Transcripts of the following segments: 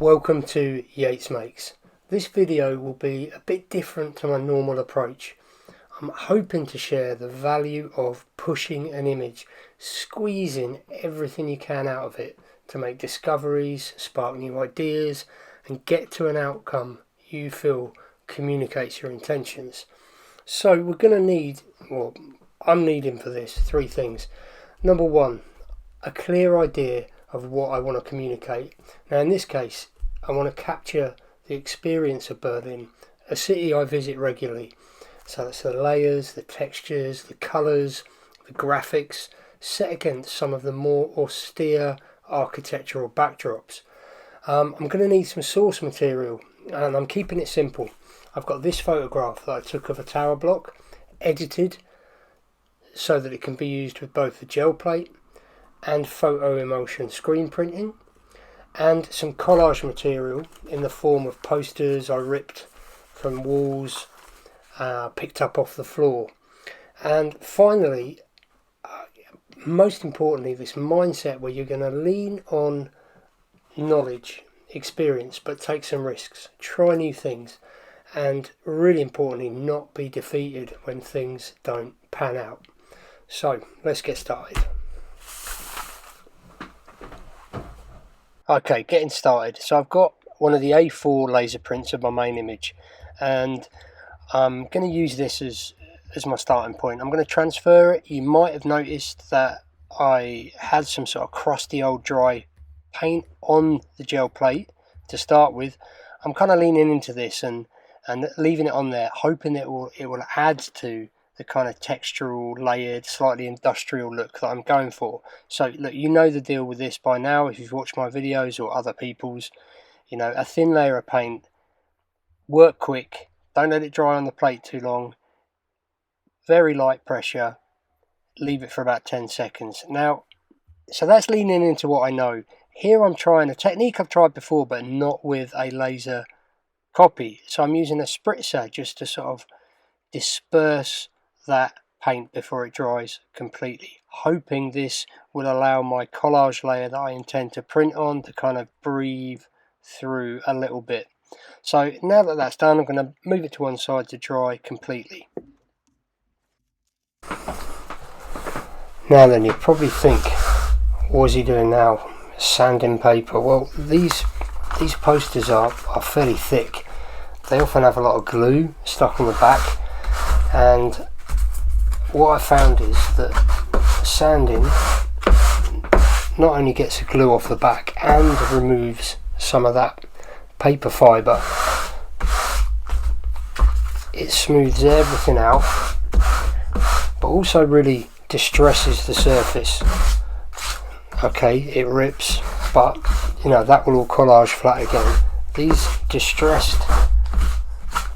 Welcome to Yates Makes. This video will be a bit different to my normal approach. I'm hoping to share the value of pushing an image, squeezing everything you can out of it to make discoveries, spark new ideas and get to an outcome you feel communicates your intentions. So we're going to need, well, I'm needing for this three things. Number one, a clear idea of what I want to communicate. Now in this case, I want to capture the experience of Berlin, a city I visit regularly. So that's the layers, the textures, the colours, the graphics, set against some of the more austere architectural backdrops. I'm going to need some source material, and I'm keeping it simple. I've got this photograph that I took of a tower block, edited so that it can be used with both the gel plate and photo emulsion screen printing, and some collage material in the form of posters I ripped from walls, picked up off the floor. And finally, most importantly, this mindset where you're going to lean on knowledge, experience, but take some risks, try new things, and really importantly, not be defeated when things don't pan out. So let's get started. Okay, getting started. So I've got one of the A4 laser prints of my main image, and I'm going to use this as my starting point. I'm going to transfer it. You might have noticed that I had some sort of crusty old dry paint on the gel plate to start with. I'm kind of leaning into this and leaving it on there, hoping it will add to the kind of textural, layered, slightly industrial look that I'm going for. So look, you know the deal with this by now if you've watched my videos or other people's. You know, a thin layer of paint, work quick, don't let it dry on the plate too long, very light pressure, leave it for about 10 seconds. Now, so that's leaning into what I know. Here I'm trying a technique I've tried before, but not with a laser copy. So I'm using a spritzer just to sort of disperse that paint before it dries completely, hoping this will allow my collage layer that I intend to print on to kind of breathe through a little bit. So now that that's done, I'm going to move it to one side to dry completely. Now then, you probably think, what is he doing now? Sanding paper. Well, these posters are fairly thick. They often have a lot of glue stuck on the back, and what I found is that sanding not only gets the glue off the back and removes some of that paper fibre, it smooths everything out, but also really distresses the surface. Okay, it rips, but you know that will all collage flat again. These distressed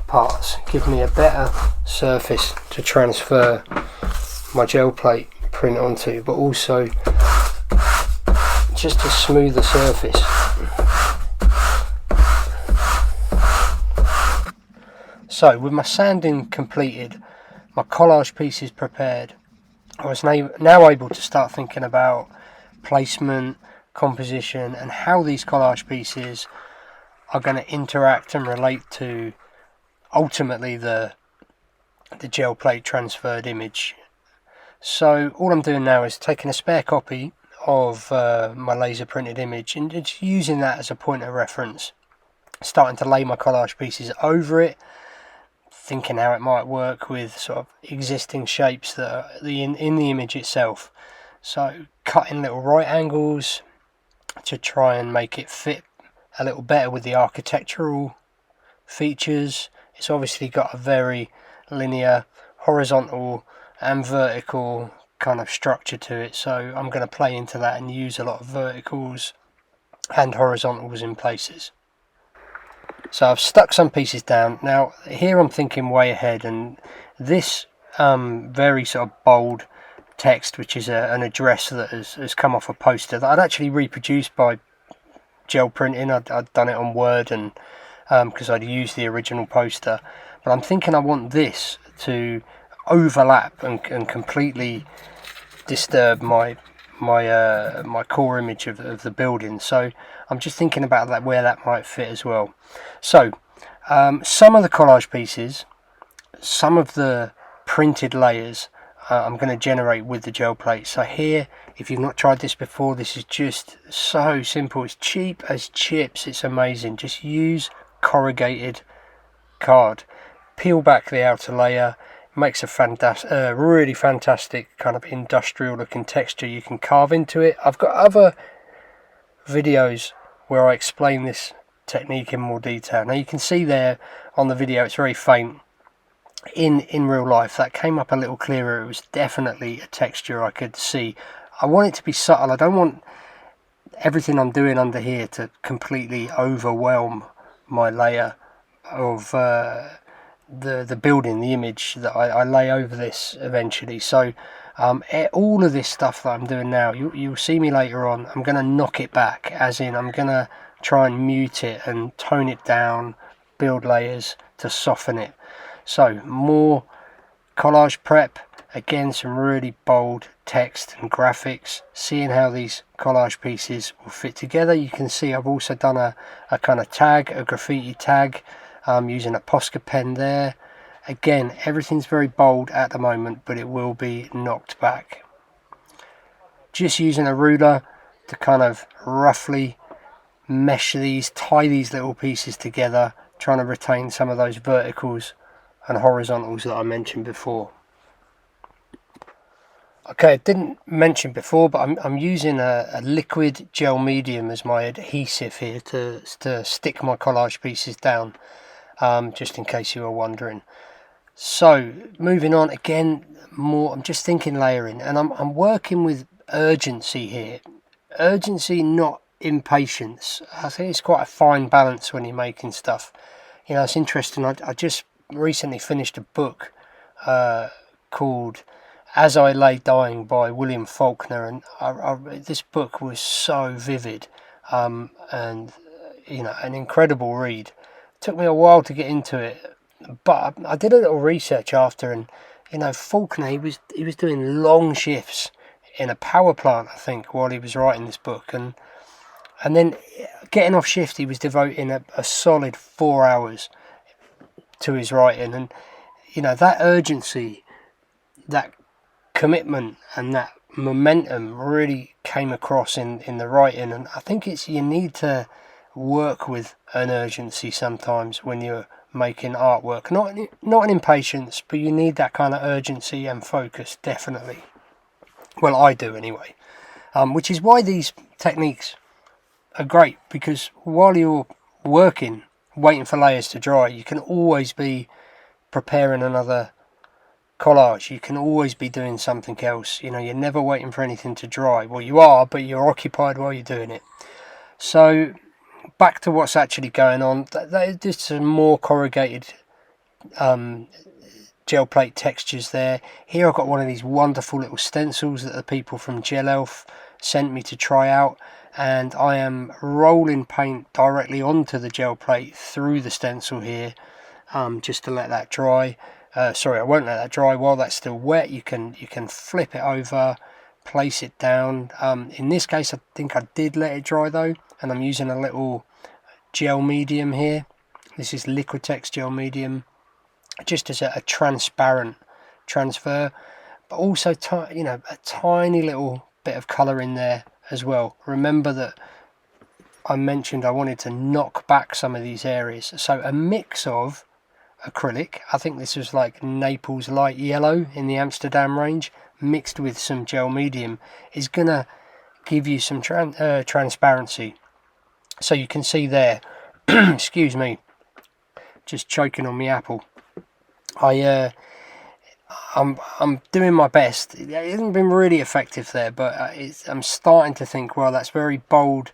parts give me a better surface to transfer my gel plate print onto, but also just a smoother surface. So with my sanding completed, my collage pieces prepared, I was now able to start thinking about placement, composition, and how these collage pieces are going to interact and relate to ultimately the gel plate transferred image. So all I'm doing now is taking a spare copy of my laser printed image and just using that as a point of reference, starting to lay my collage pieces over it, thinking how it might work with sort of existing shapes that are in the image itself. So cutting little right angles to try and make it fit a little better with the architectural features. It's obviously got a very linear, horizontal and vertical kind of structure to it, so I'm going to play into that and use a lot of verticals and horizontals in places. So I've stuck some pieces down. Now here I'm thinking way ahead, and this very sort of bold text, which is an address that has come off a poster that I'd actually reproduced by gel printing. I'd done it on Word, and because I'd used the original poster, but I'm thinking I want this to overlap and completely disturb my core image of the building. So I'm just thinking about that, where that might fit as well. So some of the collage pieces, some of the printed layers I'm going to generate with the gel plate. So here, if you've not tried this before, this is just so simple. It's cheap as chips. It's amazing. Just use corrugated card, peel back the outer layer, makes a fantastic, really fantastic kind of industrial looking texture. You can carve into it. I've got other videos where I explain this technique in more detail. Now you can see there on the video it's very faint. In real life that came up a little clearer. It was definitely a texture I could see. I want it to be subtle. I don't want everything I'm doing under here to completely overwhelm my layer of the building, the image that I lay over this eventually. So all of this stuff that I'm doing now, you'll see me later on, I'm going to knock it back, as in I'm going to try and mute it and tone it down, build layers to soften it. So more collage prep, again some really bold text and graphics, seeing how these collage pieces will fit together. You can see I've also done a kind of tag, a graffiti tag, using a Posca pen there. Again, everything's very bold at the moment, but it will be knocked back. Just using a ruler to kind of roughly mesh these, tie these little pieces together, trying to retain some of those verticals and horizontals that I mentioned before. Okay, I didn't mention before, but I'm using a liquid gel medium as my adhesive here to stick my collage pieces down, just in case you were wondering. So moving on, again, more, I'm just thinking layering, and I'm working with urgency here. Urgency, not impatience. I think it's quite a fine balance when you're making stuff. You know, it's interesting. I just recently finished a book called As I Lay Dying by William Faulkner, and this book was so vivid, and you know, an incredible read. It took me a while to get into it, but I did a little research after, and you know, Faulkner, he was doing long shifts in a power plant, I think, while he was writing this book, and then getting off shift, he was devoting a solid 4 hours to his writing. And you know, that urgency, that commitment and that momentum really came across in the writing. And I think you need to work with an urgency sometimes when you're making artwork, not an impatience, but you need that kind of urgency and focus, definitely. Well, I do anyway, which is why these techniques are great, because while you're working, waiting for layers to dry, you can always be preparing another collage. You can always be doing something else. You know, you're never waiting for anything to dry. Well, you are, but you're occupied while you're doing it. So back to what's actually going on. There's some more corrugated gel plate textures there. Here I've got one of these wonderful little stencils that the people from GelElf sent me to try out, and I am rolling paint directly onto the gel plate through the stencil here, just to let that dry. Sorry, I won't let that dry. While that's still wet, you can flip it over, place it down. In this case, I think I did let it dry though, and I'm using a little gel medium here. This is Liquitex gel medium, just as a transparent transfer, but also you know, a tiny little bit of colour in there as well. Remember that I mentioned I wanted to knock back some of these areas, so a mix of acrylic, I think this was like Naples light yellow in the Amsterdam range, mixed with some gel medium, is gonna give you some transparency. So you can see there, excuse me, just choking on my apple. I'm doing my best. It hasn't been really effective there, but I'm starting to think, well, that's very bold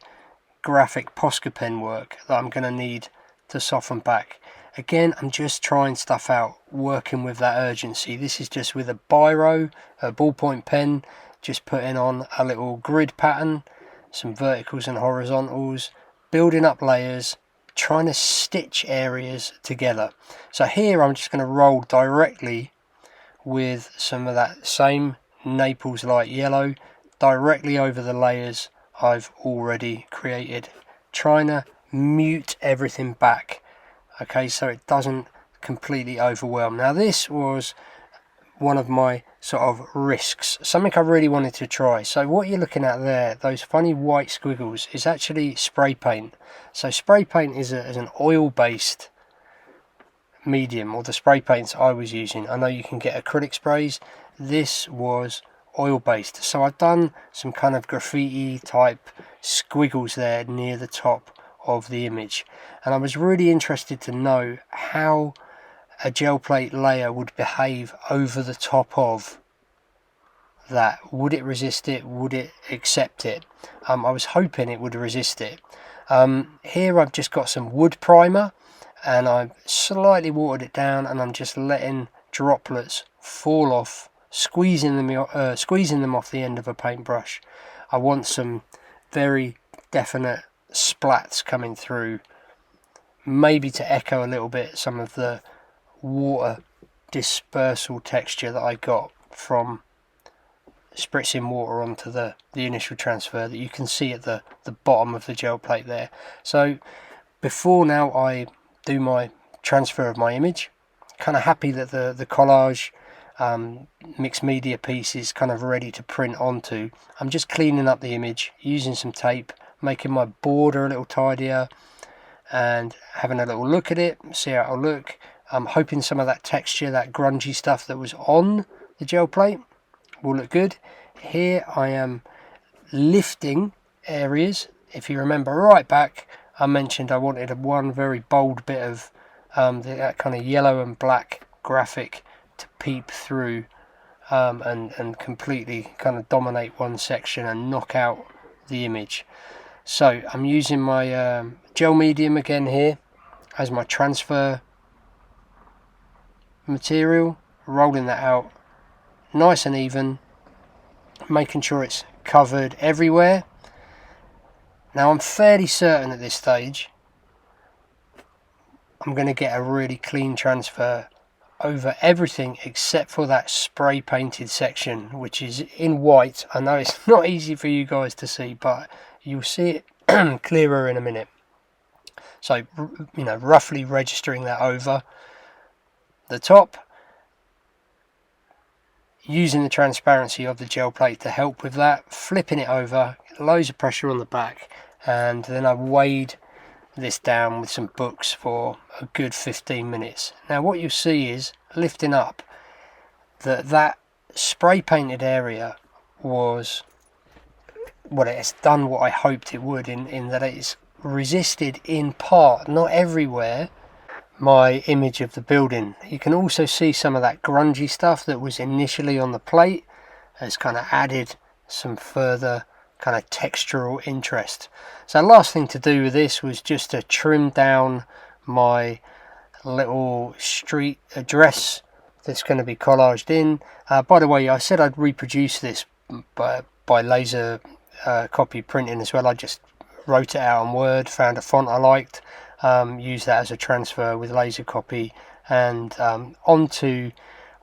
graphic Posca pen work that I'm going to need to soften back. Again, I'm just trying stuff out, working with that urgency. This is just with a biro, a ballpoint pen, just putting on a little grid pattern, some verticals and horizontals, building up layers, trying to stitch areas together. So here I'm just going to roll directly with some of that same Naples light yellow directly over the layers I've already created trying to mute everything back, okay, so it doesn't completely overwhelm. Now this was one of my sort of risks, something I really wanted to try. So what you're looking at there, those funny white squiggles, is actually spray paint. So spray paint is an oil-based medium, or the spray paints I was using. I know you can get acrylic sprays. This was oil-based. So I've done some kind of graffiti type squiggles there near the top of the image. And I was really interested to know how a gel plate layer would behave over the top of that. Would it resist it? Would it accept it? I was hoping it would resist it. Here I've just got some wood primer, and I've slightly watered it down, and I'm just letting droplets fall off, squeezing them off the end of a paintbrush. I want some very definite splats coming through, maybe to echo a little bit some of the water dispersal texture that I got from spritzing water onto the initial transfer that you can see at the bottom of the gel plate there. So before now I do my transfer of my image, kind of happy that the collage mixed media piece is kind of ready to print onto. I'm just cleaning up the image using some tape, making my border a little tidier and having a little look at it, see how it'll look. I'm hoping some of that texture, that grungy stuff that was on the gel plate will look good. Here I am lifting areas. If you remember right back, I mentioned I wanted one very bold bit of that kind of yellow and black graphic to peep through and completely kind of dominate one section and knock out the image. So I'm using my gel medium again here as my transfer material, rolling that out nice and even, making sure it's covered everywhere. Now I'm fairly certain at this stage I'm going to get a really clean transfer over everything except for that spray painted section, which is in white. I know it's not easy for you guys to see, but you'll see it clearer in a minute. So, you know, roughly registering that over the top, using the transparency of the gel plate to help with that, flipping it over, loads of pressure on the back, and then I weighed this down with some books for a good 15 minutes. Now what you see is, lifting up, that spray painted area was, well, it's done what I hoped it would, in that it's resisted in part, not everywhere, my image of the building. You can also see some of that grungy stuff that was initially on the plate has kind of added some further kind of textural interest. So the last thing to do with this was just to trim down my little street address that's going to be collaged in. By the way, I said I'd reproduce this by laser copy printing as well. I just wrote it out on Word, found a font I liked, used that as a transfer with laser copy, and onto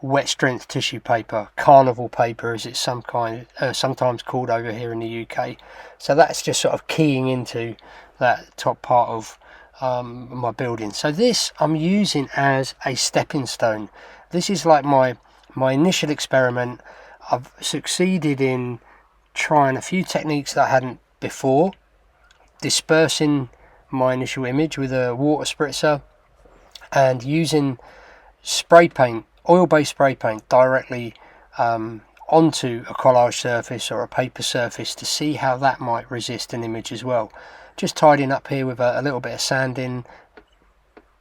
wet strength tissue paper, carnival paper as it's sometimes called over here in the UK. So that's just sort of keying into that top part of my building. So this I'm using as a stepping stone. This is like my initial experiment. I've succeeded in trying a few techniques that I hadn't before, dispersing my initial image with a water spritzer and using spray paint, oil-based spray paint, directly onto a collage surface or a paper surface to see how that might resist an image as well. Just tidying up here with a little bit of sanding,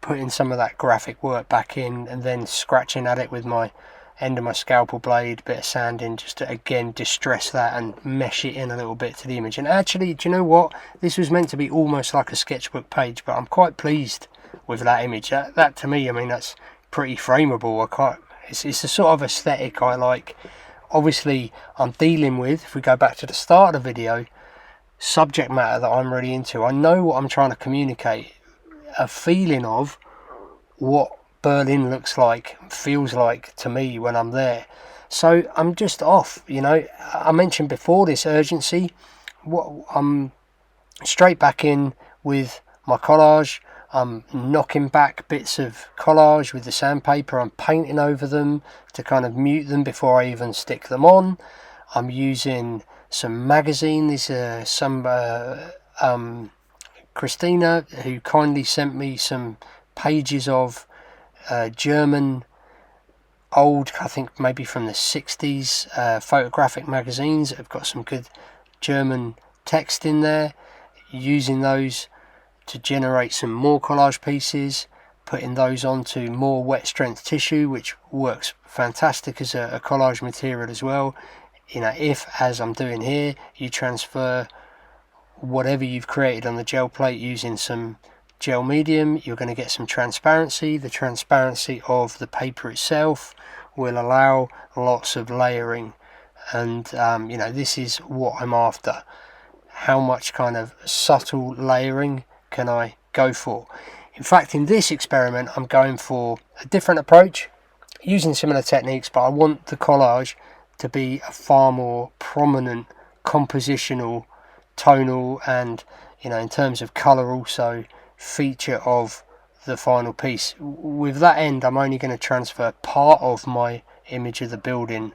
putting some of that graphic work back in, and then scratching at it with my end of my scalpel blade, bit of sanding, just to again distress that and mesh it in a little bit to the image. And actually, do you know what, this was meant to be almost like a sketchbook page, but I'm quite pleased with that image. That to me, I mean, that's pretty frameable. It's the sort of aesthetic I like. Obviously I'm dealing with, if we go back to the start of the video, subject matter that I'm really into. I know what I'm trying to communicate, a feeling of what Berlin looks like, feels like to me when I'm there. So I'm just off, you know. I mentioned before this urgency. I'm straight back in with my collage. I'm knocking back bits of collage with the sandpaper. I'm painting over them to kind of mute them before I even stick them on. I'm using some magazine. These are some Christina, who kindly sent me some pages of German old, I think maybe from the 60s, photographic magazines that have got some good German text in there. Using those to generate some more collage pieces, putting those onto more wet strength tissue, which works fantastic as a collage material as well. You know, if, as I'm doing here, you transfer whatever you've created on the gel plate using some gel medium, you're going to get some transparency. The transparency of the paper itself will allow lots of layering, and you know, this is what I'm after. How much kind of subtle layering can I go for? In fact, in this experiment, I'm going for a different approach, using similar techniques, but I want the collage to be a far more prominent compositional, tonal, and, you know, in terms of colour also, feature of the final piece. With that end, I'm only going to transfer part of my image of the building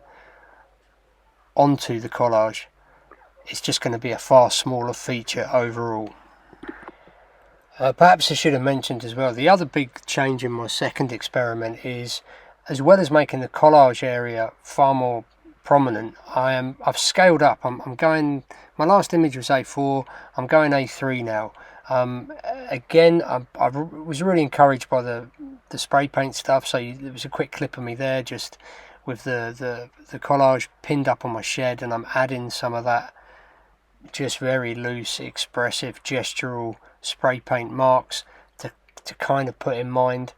onto the collage. It's just going to be a far smaller feature overall. Perhaps I should have mentioned as well, the other big change in my second experiment is, as well as making the collage area far more prominent, I've scaled up. I'm going, my last image was A4, I'm going A3 now. Again, I was really encouraged by the spray paint stuff, so there was a quick clip of me there just with the collage pinned up on my shed, and I'm adding some of that just very loose, expressive, gestural spray paint marks to kind of put in mind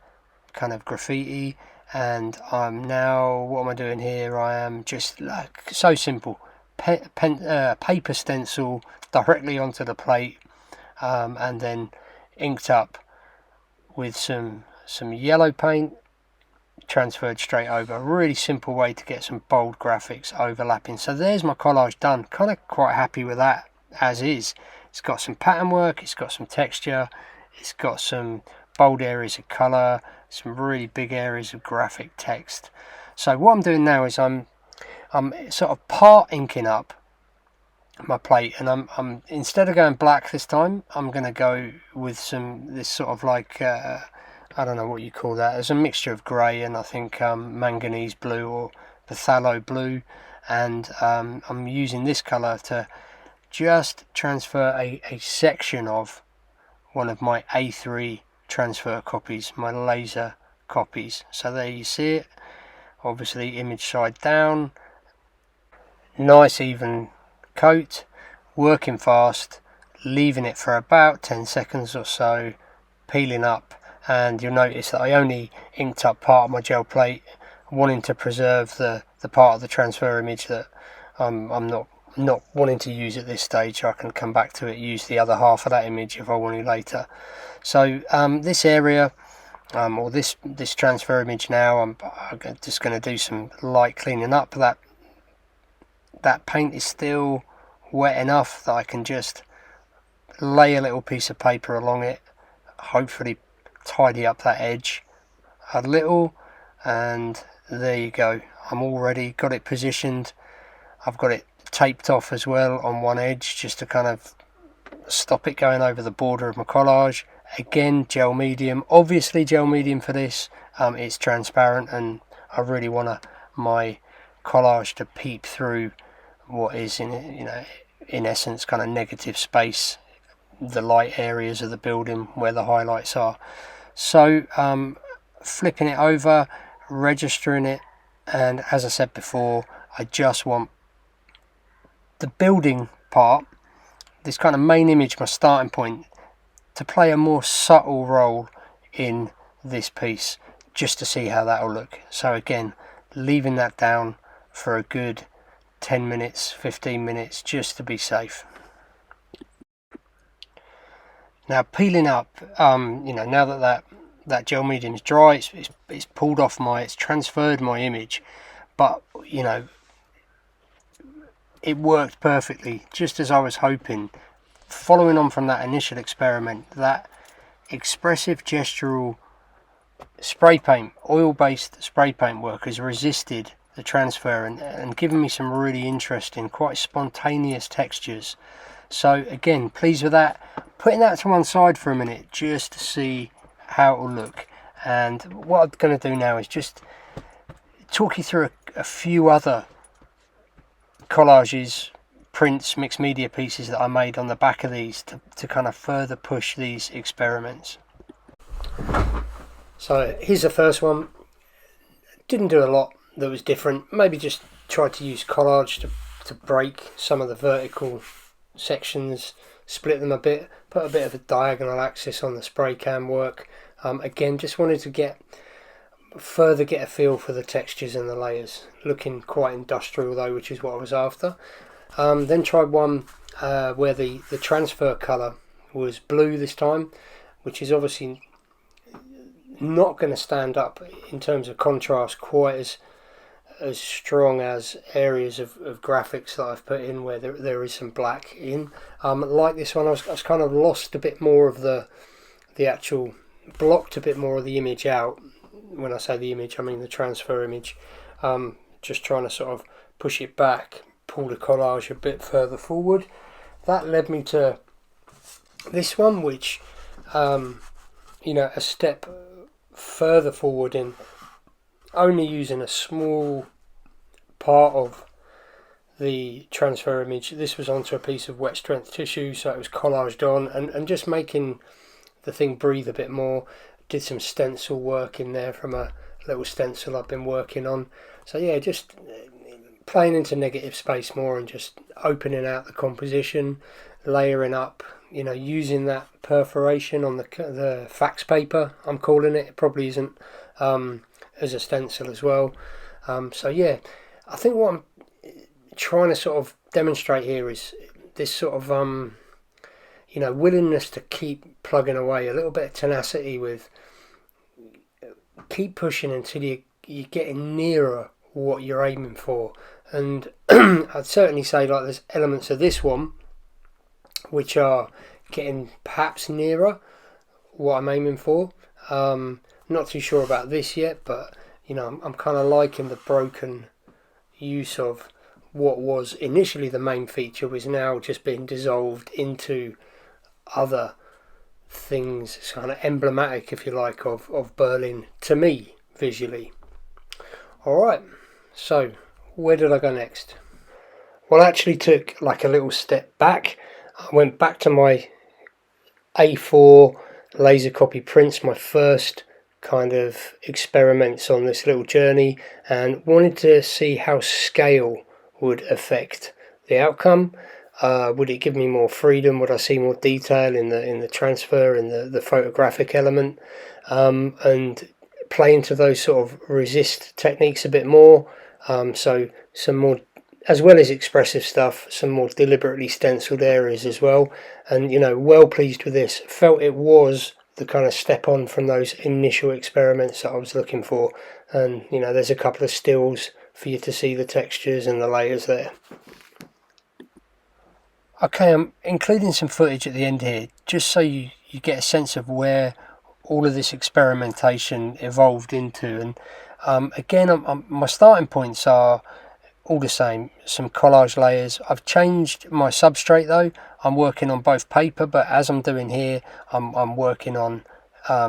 kind of graffiti. And I'm now, what am I doing here? I am just like, so simple, paper stencil directly onto the plate, and then inked up with some yellow paint transferred straight over. A really simple way to get some bold graphics overlapping. So there's my collage done. Kind of quite happy with that as is. It's got some pattern work, it's got some texture, it's got some bold areas of colour, some really big areas of graphic text. So what I'm doing now is I'm sort of part inking up my plate, and I'm instead of going black this time, I'm going to go with this sort of like I don't know what you call that. There's a mixture of grey and I think manganese blue or phthalo blue, and I'm using this colour to just transfer a section of one of my A3 transfer copies, my laser copies. So there you see it, obviously image side down, nice even coat, working fast, leaving it for about 10 seconds or so, peeling up. And you'll notice that I only inked up part of my gel plate, wanting to preserve the part of the transfer image that I'm not wanting to use at this stage. I can come back to it, use the other half of that image if I want to later. So this area, or this transfer image now, I'm just going to do some light cleaning up. That paint is still wet enough that I can just lay a little piece of paper along it, hopefully tidy up that edge a little, and there you go. I'm already got it positioned. I've got it taped off as well on one edge just to kind of stop it going over the border of my collage. Again, gel medium, obviously gel medium for this. It's transparent, and I really want my collage to peep through what is in essence kind of negative space, the light areas of the building where the highlights are. So flipping it over, registering it, and as I said before, I just want the building part, this kind of main image, my starting point, to play a more subtle role in this piece, just to see how that will look. So again, leaving that down for a good 10 minutes, 15 minutes, just to be safe. Now peeling up, now that gel medium is dry, it's pulled off it's transferred my image, but it worked perfectly, just as I was hoping following on from that initial experiment, that expressive gestural spray paint, oil-based spray paint work has resisted the transfer and given me some really interesting, quite spontaneous textures. So again, pleased with that. Putting that to one side for a minute just to see how it will look. And what I'm going to do now is just talk you through a few other collages, prints, mixed media pieces that I made on the back of these to kind of further push these experiments. So here's the first one. Didn't do a lot that was different. Maybe just tried to use Collage to break some of the vertical sections, split them a bit, put a bit of a diagonal axis on the spray can work. Again, just wanted to get a feel for the textures and the layers. Looking quite industrial though, which is what I was after. Then tried one where the transfer colour was blue this time, which is obviously not going to stand up in terms of contrast quite as strong as areas of graphics that I've put in where there is some black in. Like this one, I was kind of lost a bit more of the actual, blocked a bit more of the image out. When I say the image, I mean the transfer image. Just trying to sort of push it back, pull the collage a bit further forward. That led me to this one, which a step further forward in only using a small part of the transfer image. This was onto a piece of wet strength tissue, so it was collaged on, and just making the thing breathe a bit more. Did some stencil work in there from a little stencil I've been working on. So yeah, just playing into negative space more and just opening out the composition, layering up, using that perforation on the fax paper, I'm calling it. It probably isn't, as a stencil as well. So yeah, I think what I'm trying to sort of demonstrate here is this sort of willingness to keep plugging away, a little bit of tenacity with keep pushing until you're getting nearer what you're aiming for. And I'd certainly say like there's elements of this one which are getting perhaps nearer what I'm aiming for. Not too sure about this yet, but I'm kind of liking the broken use of what was initially the main feature was now just being dissolved into other things. It's kind of emblematic, if you like, of Berlin to me visually. Alright, so where did I go next? Well, I actually took like a little step back. I went back to my A4 laser copy prints, my first kind of experiments on this little journey, and wanted to see how scale would affect the outcome. Would it give me more freedom? Would I see more detail in the transfer and the photographic element, and play into those sort of resist techniques a bit more? So some more, as well as expressive stuff, some more deliberately stenciled areas as well. And well pleased with this. Felt it was the kind of step on from those initial experiments that I was looking for. And there's a couple of stills for you to see the textures and the layers there. Okay, I'm including some footage at the end here, just so you get a sense of where all of this experimentation evolved into. And again, my starting points are all the same, some collage layers. I've changed my substrate though. I'm working on both paper, but as I'm doing here, I'm working on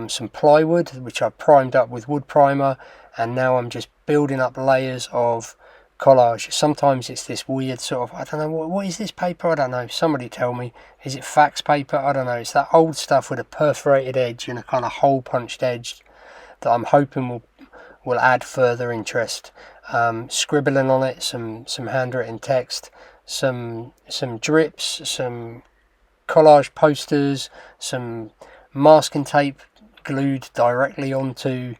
some plywood, which I primed up with wood primer, and now I'm just building up layers of collage. Sometimes it's this weird sort of, I don't know, what is this paper? I don't know, somebody tell me. Is it fax paper? I don't know. It's that old stuff with a perforated edge and a kind of hole punched edge that I'm hoping will add further interest. Scribbling on it, some handwritten text, some drips, some collage posters, some masking tape glued directly onto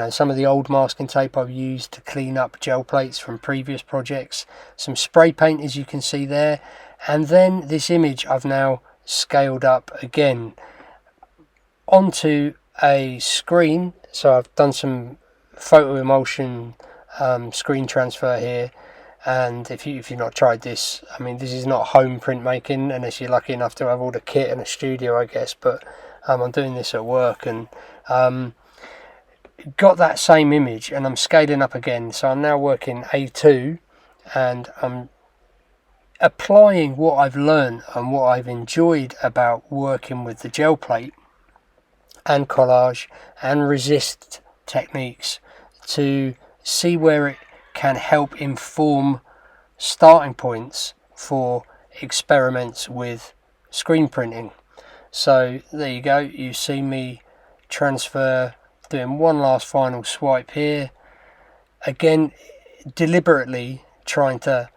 some of the old masking tape I've used to clean up gel plates from previous projects, some spray paint as you can see there, and then this image I've now scaled up again onto a screen. So I've done some photo emulsion screen transfer here, And if you've not tried this, I mean, this is not home printmaking unless you're lucky enough to have all the kit in a studio, I guess. But I'm doing this at work, and got that same image, and I'm scaling up again. So I'm now working A2, and I'm applying what I've learned and what I've enjoyed about working with the gel plate and collage and resist techniques to see where it can help inform starting points for experiments with screen printing. So there you go, you see me transfer, doing one last final swipe here, again deliberately trying to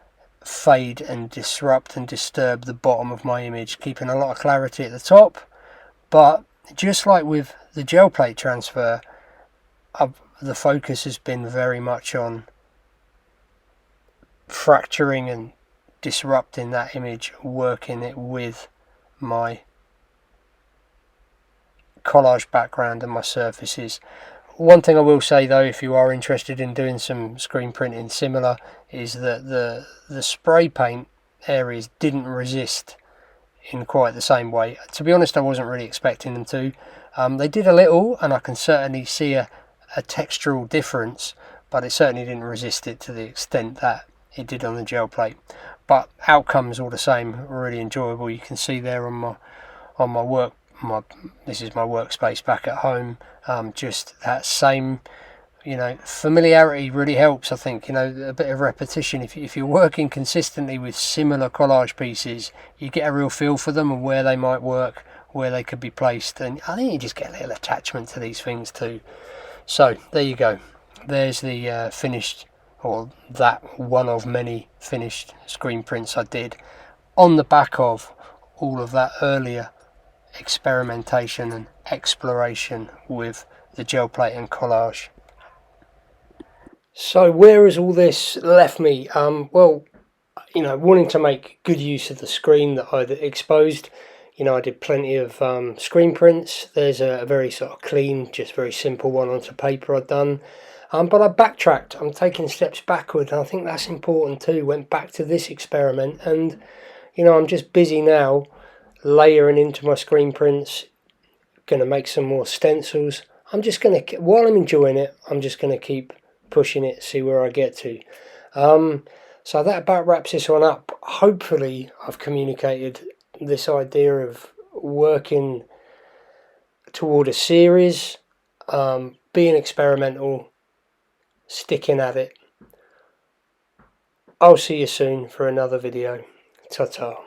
fade and disrupt and disturb the bottom of my image, keeping a lot of clarity at the top. But just like with the gel plate transfer, the focus has been very much on fracturing and disrupting that image, working it with my collage background and my surfaces. One thing I will say though, if you are interested in doing some screen printing similar, is that the spray paint areas didn't resist in quite the same way. To be honest, I wasn't really expecting them to. They did a little, and I can certainly see a textural difference, but it certainly didn't resist it to the extent that it did on the gel plate. But outcomes all the same, really enjoyable. You can see there on my work, this is my workspace back at home. Just that same, familiarity really helps. I think, a bit of repetition. If you're working consistently with similar collage pieces, you get a real feel for them and where they might work, where they could be placed, and I think you just get a little attachment to these things too. So there you go. There's the finished, or that one of many finished screen prints I did on the back of all of that earlier experimentation and exploration with the gel plate and collage. So where has all this left me? Well, wanting to make good use of the screen that I'd exposed. I did plenty of screen prints. There's a very sort of clean, just very simple one onto paper I've done. But I backtracked. I'm taking steps backward, and I think that's important too. Went back to this experiment, and I'm just busy now layering into my screen prints. Going to make some more stencils. I'm just going to, while I'm enjoying it, I'm just going to keep pushing it, see where I get to. So that about wraps this one up. Hopefully I've communicated this idea of working toward a series, being experimental, sticking at it. I'll see you soon for another video. Ta-ta.